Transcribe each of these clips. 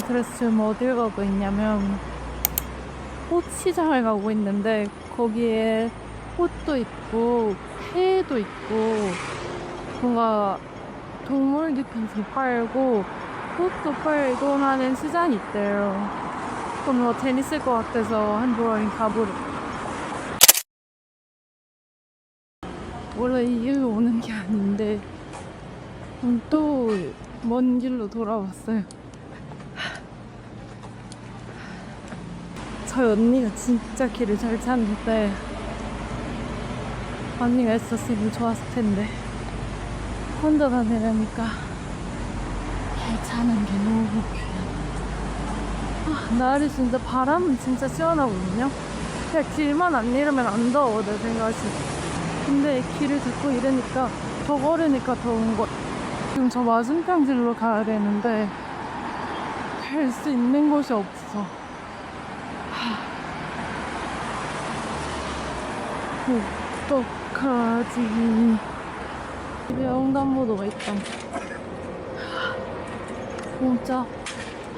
그래서 지금 어딜 가고 있냐면 꽃 시장을 가고 있는데 거기에 꽃도 있고 회도 있고 뭔가 동물 기품도 팔고 꽃도 팔고 하는 시장이 있대요. 그럼 뭐 재밌을 것 같아서 한번 가보려. 원래 이 길로 오는 게 아닌데 또 먼 길로 돌아왔어요. 저희 언니가 진짜 길을 잘 찾는데 언니가 있었으면 좋았을 텐데 혼자 다니려니까 길 찾는 게 너무 귀찮아. 날이 진짜 바람은 진짜 시원하거든요. 그냥 길만 안 잃으면 안 더워 내 생각이. 근데 길을 듣고 이러니까 더 걸으니까 더운 거. 지금 저 맞은편 길로 가야 되는데 갈 수 있는 곳이 없어. 어떡하지? 집에 횡단보도가 있다. 진짜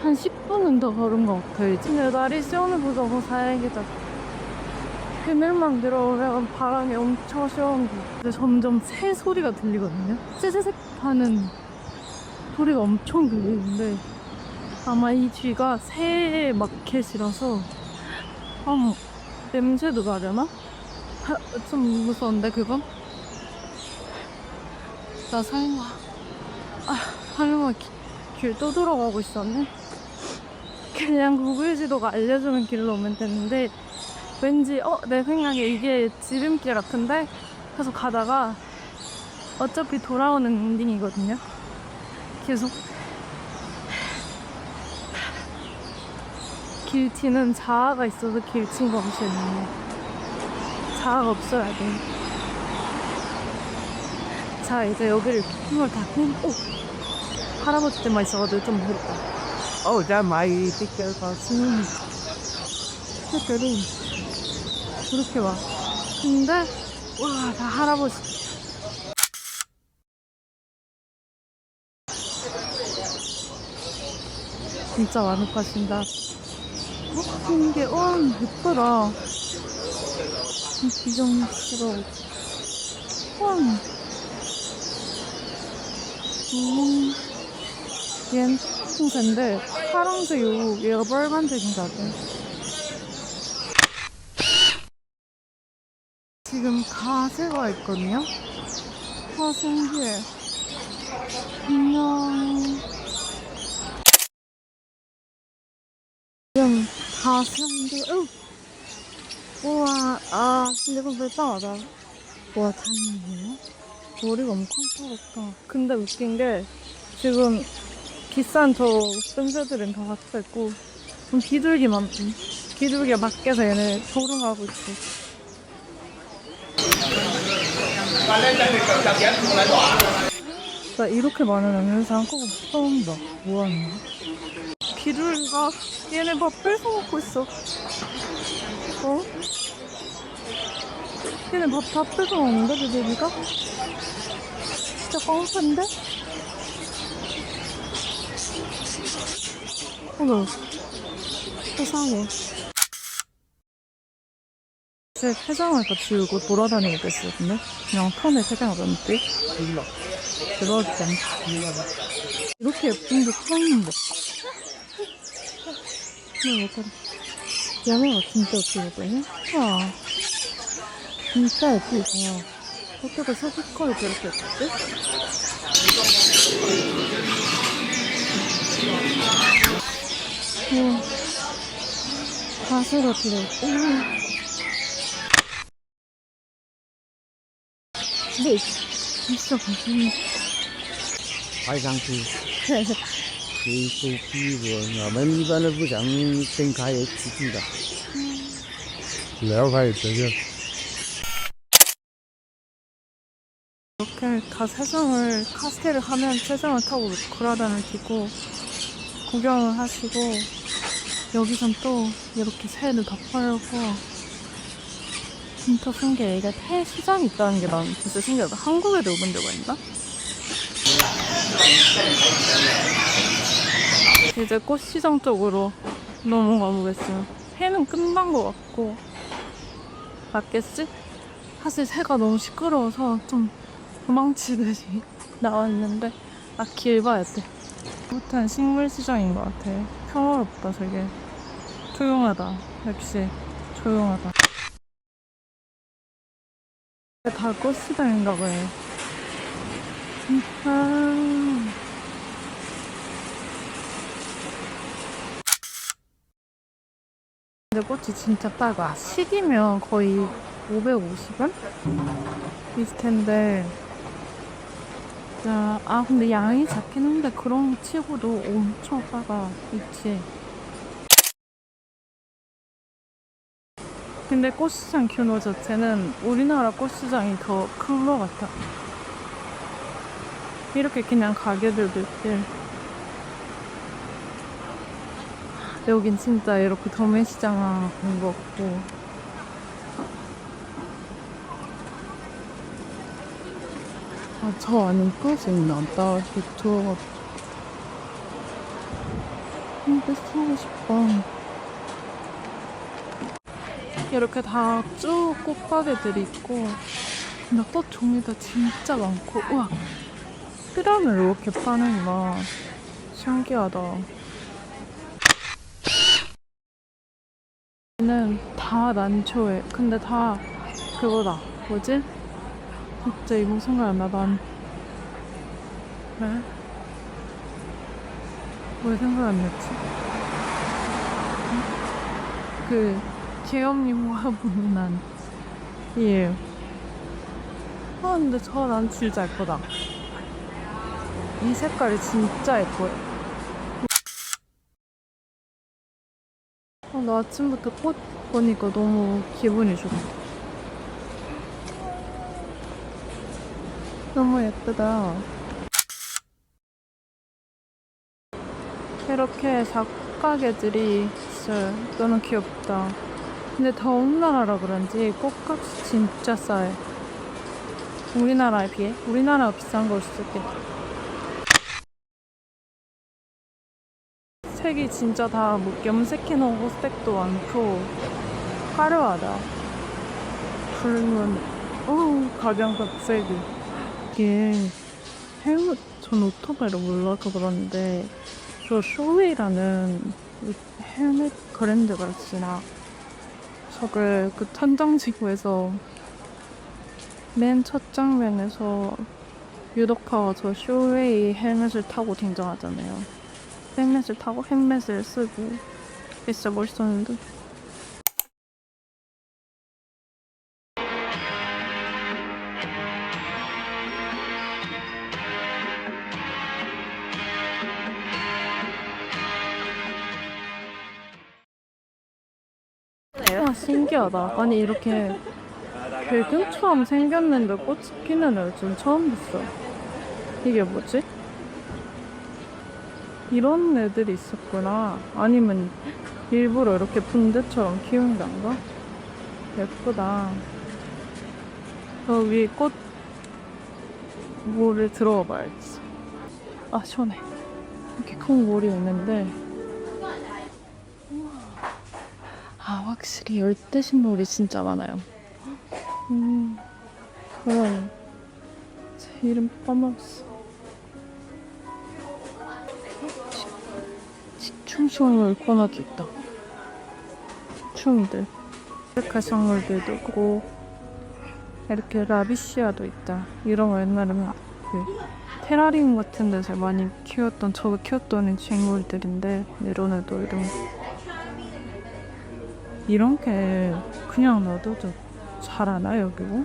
한 10분은 더 걸은 것 같아요. 근데 날이 시원해보자고 다행이다. 그늘만 들어오면 바람이 엄청 시원한 거. 근데 점점 새 소리가 들리거든요. 쎄쎄쎄 하는 소리가 엄청 들리는데 아마 이 뒤가 새 마켓이라서 냄새도 나려나? 좀 무서운데 그건? 나 설마 길 또 들어가고 있었네? 그냥 구글 지도가 알려주는 길로 오면 되는데 왠지 내 생각에 이게 지름길 같은데? 계속 가다가 어차피 돌아오는 엔딩이거든요? 계속 길 뒤는 자아가 있어서 길 친 거 없었는데 자아가 없어야 돼. 자, 이제 여기를 힘을 다 할아버지들만 있어가지고 좀 무섭다. That might be careful. 색깔이 그렇게 와. 근데 와, 다 할아버지. 진짜 많이 파신다. 이게 예쁘다. 비정스러워. 얘는 흰색인데 파란색이고 얘가 빨간색인가 봐. 지금 가세가 있거든요. 신기해. 안녕. 지금 가세인데 우와, 근데 이거 불쌍하다. 와, 다행이네요. 머리가 엄청 커졌다. 근데 웃긴 게 지금 비싼 저 끈새들은 다 갇혀있고 비둘기 밖에서 얘네 조롱하고 있어. 나 이렇게 많은 영양상 한꺼번에 처음 봐. 뭐하는 거야? 비둘기가 얘네 밥 뺏어먹고 있어. 얘네 밥 다 뺏어먹는데 비둘기가? 진짜 뻥판데? 어머, 세상에. 제 폐장을 다 지우고 돌아다니고 있었는데 그냥 턴에 폐장을 넣는데 대박이다. 이렇게 예쁜 게 처음 봐. 야매가 진짜 예쁘거든요? 와, 진짜 예쁘다. 어떻게 색깔이 저렇게 예쁘지? 가시가 들어있고. 근데 진짜 가시. 爬上去，给手屁股，我们一般都不想睁开出去的。聊开这个。 이렇게 다 세상을 카스테를 하면 세상을 타고 돌아다니시고 구경을 하시고 여기선 또 이렇게 새를 다 팔고 진짜 신기해. 이게 폐시장이 있다는 게 난 진짜 신기하다. 한국에도 오는 데가 있나? 이제 꽃시장 쪽으로 넘어가 보겠어요. 회는 끝난 것 같고. 맞겠지? 사실 새가 너무 시끄러워서 좀 도망치듯이 나왔는데 길 봐야 돼. 아무튼 식물시장인 것 같아. 평화롭다 되게. 조용하다. 역시 조용하다. 다 꽃시장인가 봐요. 근데 꽃이 진짜 작아. 시기면 거의 550원? 있을 텐데. 근데 양이 작긴 한데 그런 거 치고도 엄청 작아. 있지. 근데 꽃시장 규모 자체는 우리나라 꽃시장이 더 큰 것 같아. 이렇게 그냥 가게들도 있대. 여긴 진짜 이렇게 도매시장 온 것 같고. 저 안에 꽃이 있나? 나 이렇게 들어가. 근데 사고 싶어. 이렇게 다 쭉 꽃가게들이 있고. 근데 꽃 종류도 진짜 많고. 우와! 피라미를 이렇게 파는구나. 신기하다. 얘는 다 난초에. 근데 다 그거다. 뭐지? 진짜 이거 생각 안 나. 왜? 왜 생각 안 났지? 계엄님 화분 난. 예. 근데 저 난 진짜 예쁘다. 이 색깔이 진짜 예뻐요. 나 아침부터 꽃 보니까 너무 기분이 좋아. 너무 예쁘다. 이렇게 작가게들이 있어요. 너무 귀엽다. 근데 더운 나라라 그런지 꽃값이 진짜 싸요. 우리나라에 비해? 우리나라가 비싼 걸 수도 있겠다. 색이 진짜 다 염색해놓은 호스색도 많고 화려하다. 붉은 가장 각색이. 이게 전 오토바이를 몰라서 그러는데 저 쇼웨이라는 헬멧 브랜드가 있으나 저걸 그 천장지구에서 맨 첫 장면에서 유덕화가 저 쇼웨이 헬멧을 타고 등장하잖아요. 헬멧을 타고 헬멧을 쓰고 진짜 멋있었는데. 신기하다. 아니 이렇게 배경처럼 생겼는데 꽃이 피는 애를 좀 처음 봤어. 이게 뭐지? 이런 애들이 있었구나. 아니면 일부러 이렇게 붕대처럼 키운 건가? 예쁘다. 저 위에 꽃 모를 들어가 봐야지. 시원해. 이렇게 큰 몰이 있는데 확실히 열대식물이 진짜 많아요. 그럼 제 이름 까먹었어. 식충식물 코너도 있다. 식충들. 아프리카 식물들도 있고 이렇게 라비시아도 있다. 이런 거 옛날에는 테라리움 같은 데서 많이 키웠던, 저거 키웠던 식물들인데 이런 애도 이런 게 그냥 놔둬도 자라나 여기고?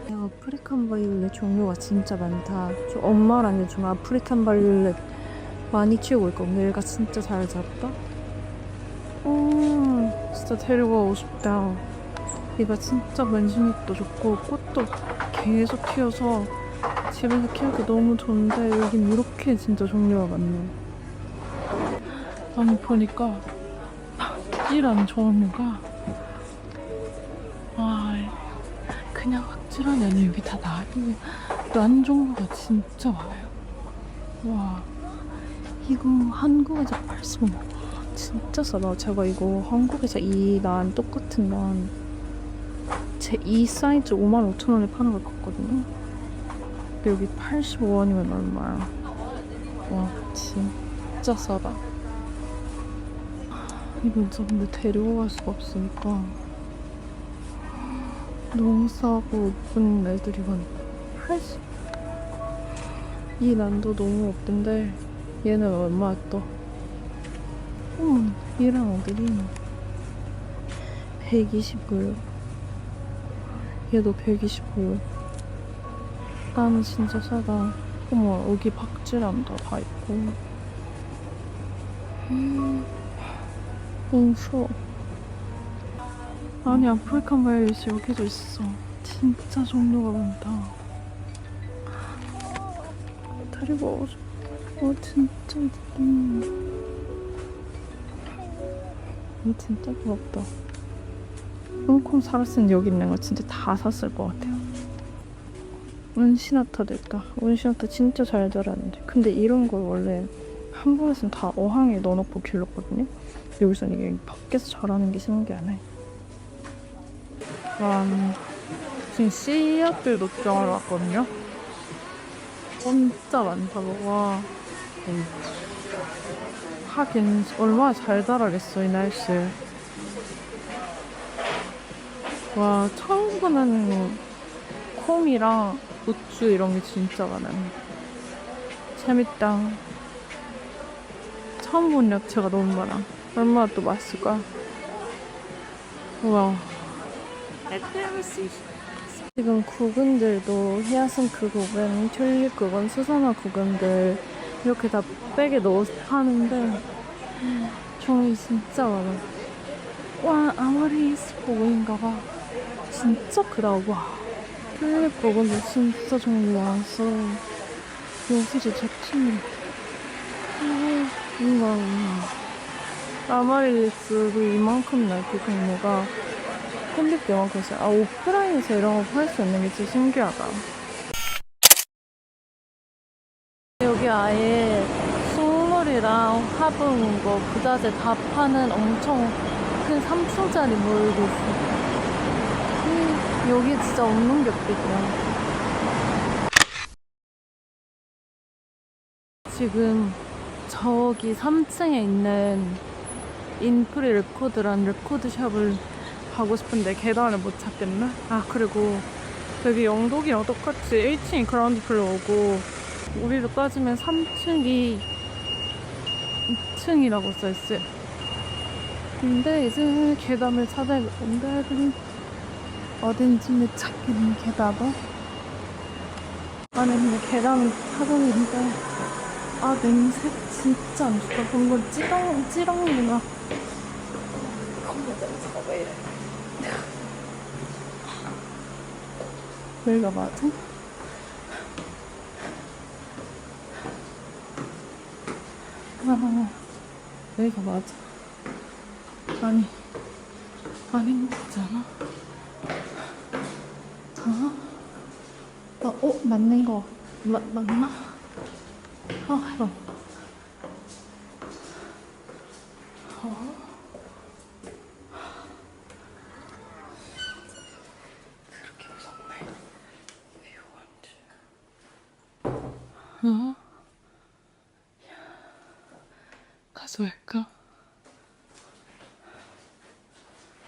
아프리칸 바이올렛 종류가 진짜 많다. 엄마랑 요즘 아프리칸 바이올렛 많이 키우고 있거든요. 얘가 진짜 잘 자랐다. 진짜 데리고 가고 싶다. 얘가 진짜 맨신욕도 좋고 꽃도 계속 피어서 집에서 키우기 너무 좋은데 여긴 이렇게 진짜 종류가 많네. 아니 보니까 이란 종류가 그냥 확실하면 여기 다 난 종류가 진짜 많아요. 와, 이거 한국에서 85만 원. 진짜 싸다. 제가 이거 한국에서 이 난 똑같은 난 제 이 사이즈 55,000원에 파는 걸 봤거든요. 근데 여기 85원이면 얼마야? 와, 진짜 싸다. 이건 진짜 근데 데리고 갈 수가 없으니까 너무 싸고 예쁜 애들이건 80. 이 난도 너무 예쁜데 얘는 얼마였다? 얘랑 애들이 129. 얘도 129. 나는 진짜 싸다. 어머, 여기 박쥐란다 다 있고. 너무 추워. 아니, 아프리칸 바이올렛이 여기도 있어. 진짜 종류가 많다. 데리고 와줘. 진짜 예뻐. 이 진짜 부럽다. 홍콩 살았으면 여기 있는 거 진짜 다 샀을 것 같아요. 은시나타도 있다. 은시나타 진짜 잘 자라는데. 근데 이런 걸 원래 한국에서는 다 어항에 넣어놓고 길렀거든요. 여기서는 이게 밖에서 자라는 게 신기하네. 와, 지금 씨앗들 녹정하러 왔거든요. 진짜 많다고. 와, 하긴 얼마나 잘 자라겠어 이 날씨에. 와, 처음 보는 콩이랑 우추 이런 게 진짜 많아요. 재밌다. 처음 본 야채가 너무 많아. 얼마나 또 맛있을까? 우와. 지금 구근들도 히아신트 구근, 튤립 구근, 수선화 구근들 이렇게 다 백에 넣어서 파는데 종이 진짜 많아. 와, 아마리스 구근인가봐. 진짜 크다. 와, 튤립 구근도 진짜 종이 많았어. 여기 진짜 제품이 뭔가 아마리리스도 이만큼 넓고 종류가 퀄리티 이만큼 있어요. 아, 오프라인에서 이런 거 팔 수 있는 게 진짜 신기하다. 여기 아예 식물이랑 화분, 뭐 부자재 다 파는 엄청 큰 3층짜리 몰도 있어. 여기 진짜 없는 게 없겠다. 지금 저기 3층에 있는 인프리 레코드란 레코드샵을 가고 싶은데 계단을 못 찾겠네? 아, 그리고 여기 영독이랑 똑같이 1층이 그라운드 플로어고 우리로 따지면 3층이 2층이라고 써있어요. 근데 이제 계단을 찾아야겠는데 어딘지 못 찾겠는 계단을. 아니 근데 계단을 찾았는데 아, 냄새 진짜 안 좋다. 뭔가 찌렁찌렁이나 컴퓨터 냄새가 왜 이래. 여기가 맞아? 여기가 맞아? 아니, 아닌 것 같지 않아? 맞는 거 맞나? 이거. 그렇게 무섭네. 가서 할까?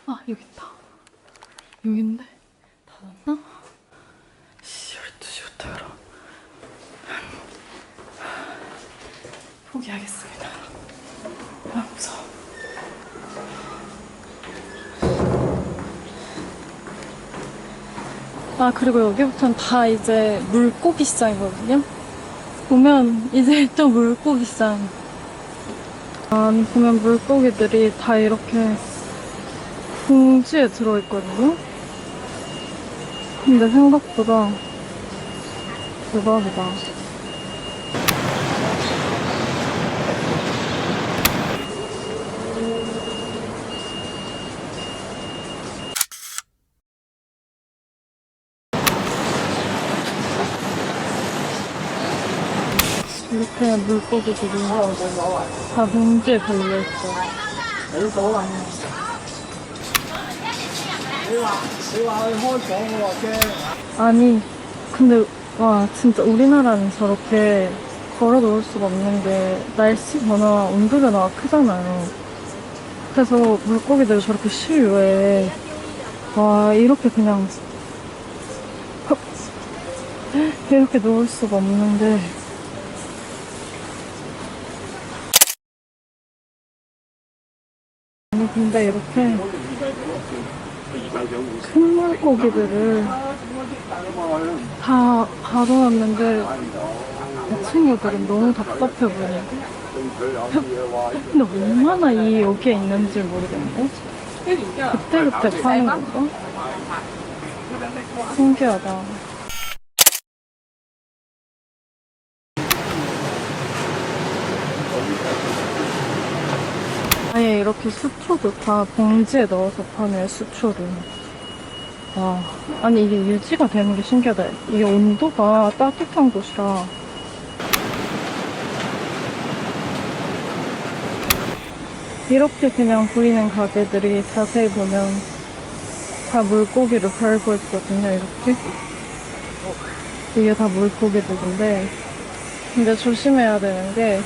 아, 여기 있다. 여긴데? 닫았나? 12시부터 열어. 포기하겠습니다. 아, 무서워. 아, 그리고 여기부터는 다 이제 물고기 시장이거든요? 보면 이제 또 물고기 시장. 보면 물고기들이 다 이렇게 봉지에 들어있거든요? 근데 생각보다 대박이다. 이렇게 물고기들이 다 봉지에 걸려있어요. 아니, 근데, 와, 진짜 우리나라는 저렇게 걸어 놓을 수가 없는 게 날씨 변화, 온도 변화가 크잖아요. 그래서 물고기들이 저렇게 실외에, 와, 이렇게 그냥, 이렇게 놓을 수가 없는데. 아니, 근데 이렇게 큰 물고기들을 다 가둬놨는데 이 친구들은 너무 답답해 보이네. 근데 얼마나 여기에 있는지 모르겠네. 그때그때 파는 건가? 신기하다. 아예 이렇게 수초도 다 봉지에 넣어서 파네, 수초를. 와, 아니 이게 유지가 되는 게 신기하다. 이게 온도가 따뜻한 곳이라. 이렇게 그냥 보이는 가게들이 자세히 보면 다 물고기를 팔고 있거든요, 이렇게. 이게 다 물고기들인데, 근데 조심해야 되는 게,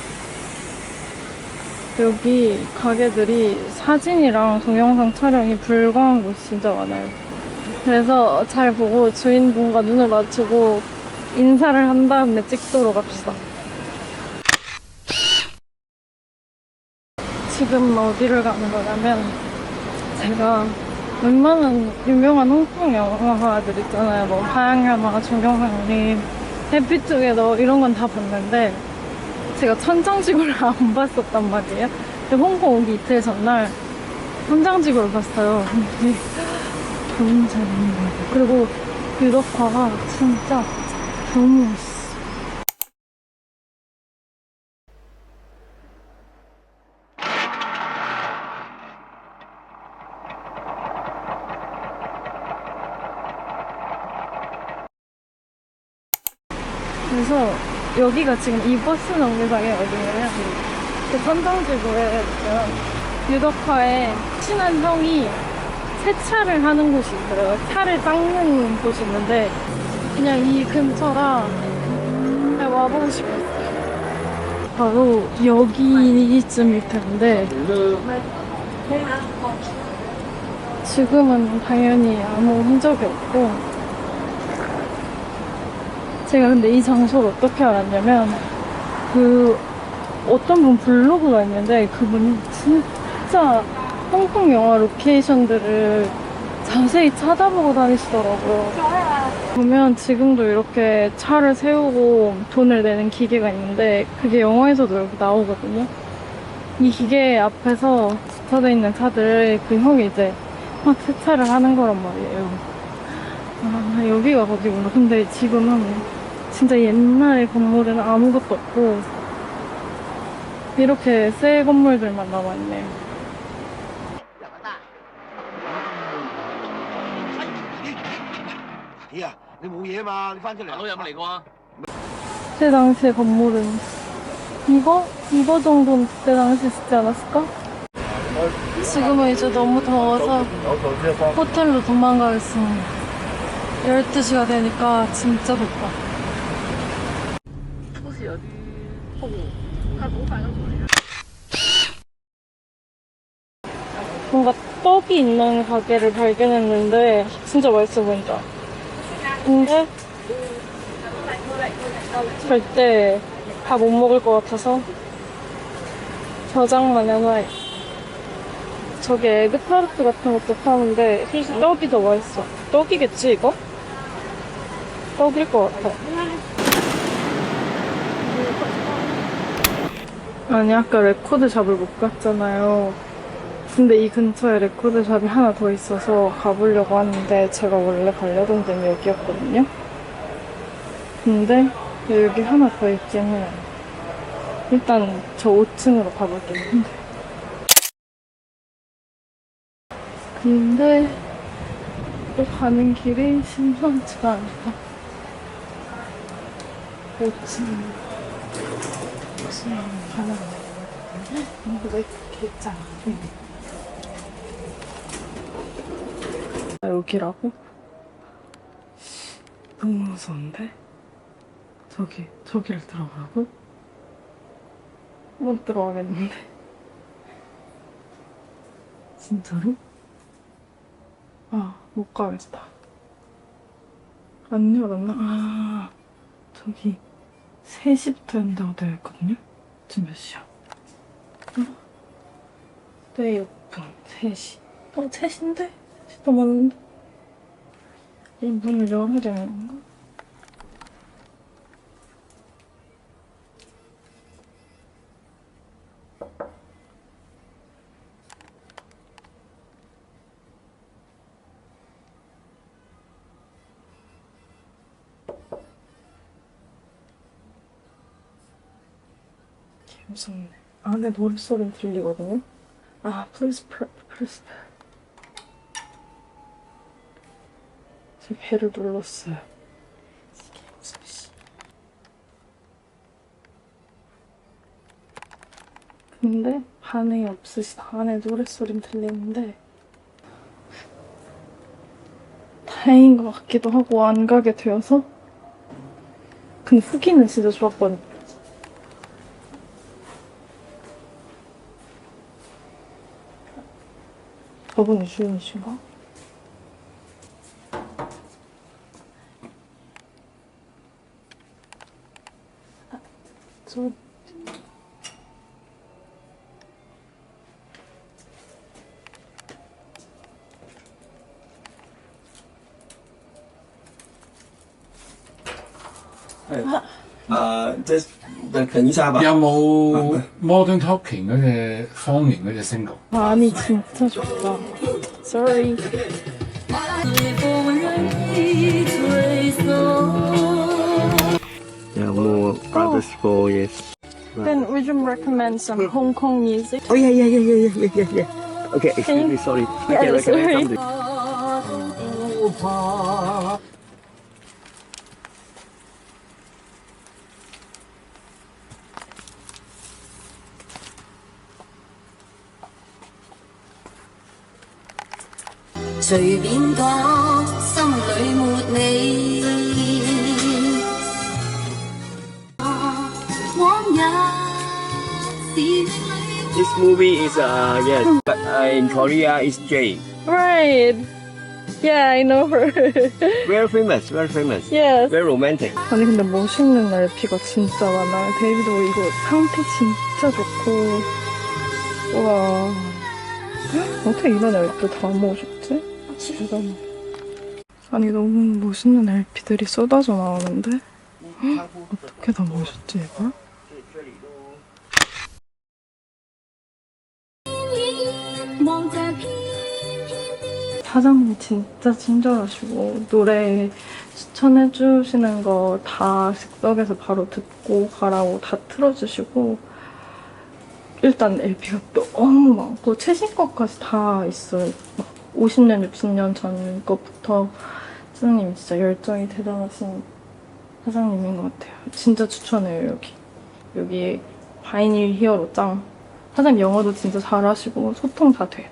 여기 가게들이 사진이랑 동영상 촬영이 불가한 곳이 진짜 많아요. 그래서 잘 보고 주인분과 눈을 맞추고 인사를 한 다음에 찍도록 합시다. 지금 어디를 가는 거냐면, 제가 웬만한 유명한 홍콩 영화들 있잖아요. 뭐 하양연화, 중경상림, 해피투게더 이런 건 다 봤는데 제가 천장지구를 안 봤었단 말이에요. 근데 홍콩 오기 이틀 전날 천장지구를 봤어요. 근데 너무 재밌는 거예요. 그리고 유덕화가 진짜 너무 멋있어. 그래서 여기가 지금 이 버스 정류장이 어디냐면 그 천장지구에 유덕화에 친한 형이 세차를 하는 곳이 있어요. 차를 닦는 곳이 있는데 그냥 이 근처라 그냥 와보고 싶었어요. 바로 여기쯤일 텐데 지금은 당연히 아무 흔적이 없고 제가 근데 이 장소를 어떻게 알았냐면 어떤 분 블로그가 있는데 그분이 진짜 홍콩 영화 로케이션들을 자세히 찾아보고 다니시더라고요. 보면 지금도 이렇게 차를 세우고 돈을 내는 기계가 있는데 그게 영화에서도 이렇게 나오거든요. 이 기계 앞에서 주차되어 있는 차들 그 형이 이제 막 세차를 하는 거란 말이에요. 아, 여기가 어디구나. 근데 지금은 진짜 옛날의 건물은 아무것도 없고 이렇게 새 건물들만 남아있네요. 그때 당시의 건물은 이거 정도는 그때 당시에 짓지 않았을까? 지금은 이제 너무 더워서 호텔로 도망가겠습니다. 12시가 되니까 진짜 덥다. 뭔가 떡이 있는 가게를 발견했는데 진짜 맛있어 보인다. 근데 절대 다 못 먹을 것 같아서 저장만 해놔요. 저기 에그타르트 같은 것도 파는데 솔직히 떡이 더 맛있어. 떡이겠지 이거? 떡일 것 같아. 아니 아까 레코드샵을 못 갔잖아요. 근데 이 근처에 레코드샵이 하나 더 있어서 가보려고 하는데 제가 원래 가려던 데는 여기였거든요. 근데 여기 하나 더 있긴 해요. 일단 저 5층으로 가볼게요. 근데 또 가는 길이 심상치가 않다. 5층 왜 이렇게 여기라고? 너무 무서운데? 저기를 들어가라고? 못 들어가겠는데. 진짜로? 아, 못 가겠다. 안 열었나? 아, 저기 3시부터 연다고 되어 있거든요? 지금 몇 시야? 데이 오픈 3시. 3시인데? 3시 넘었는데? 이 문을 열어야 되는 건가? 무섭네. 안에 노랫소리 들리거든요? 아, please. 제 배를 눌렀어요. 이게 무슨 씨. 근데 반응이 없으시다. 안에 노랫소리 들리는데 다행인 것 같기도 하고 안 가게 되어서. 근데 후기는 진짜 좋았거든요. 저분이 주인이신가? 저等一下吧。有冇 Modern Talking 嗰隻方形嗰隻 single？ 마음이 진짜 좋다. Sorry. Yeah, more other score, yes. Then would you recommend some Hong Kong music? Oh, yeah. Okay, excuse me, sorry. I Yeah, can recommend sorry. something.隨便講，心裏沒你。往日時裏 This movie is, yes, but in Korea it's J. Right. Yeah, I know her. Very famous, very famous. Yes. Very romantic. 아니 근데 멋있는 LP가 진짜 많아요. 데이비도 이거 상태 진짜 좋고. 우와. 어떻게 이런 LP 다 모으셨지? 대단해. 아니 너무 멋있는 LP들이 쏟아져 나오는데 어떻게 다 모으셨지 이걸? 사장님 진짜 친절하시고 노래 추천해 주시는 거 다 즉석에서 바로 듣고 가라고 다 틀어주시고 일단 LP가 너무 많고 최신 것까지 다 있어요. 막 50년, 60년 전 것부터 사장님 진짜 열정이 대단하신 사장님인 것 같아요. 진짜 추천해요 여기. 여기 바이닐 히어로 짱. 사장님 영어도 진짜 잘하시고 소통 다 돼요.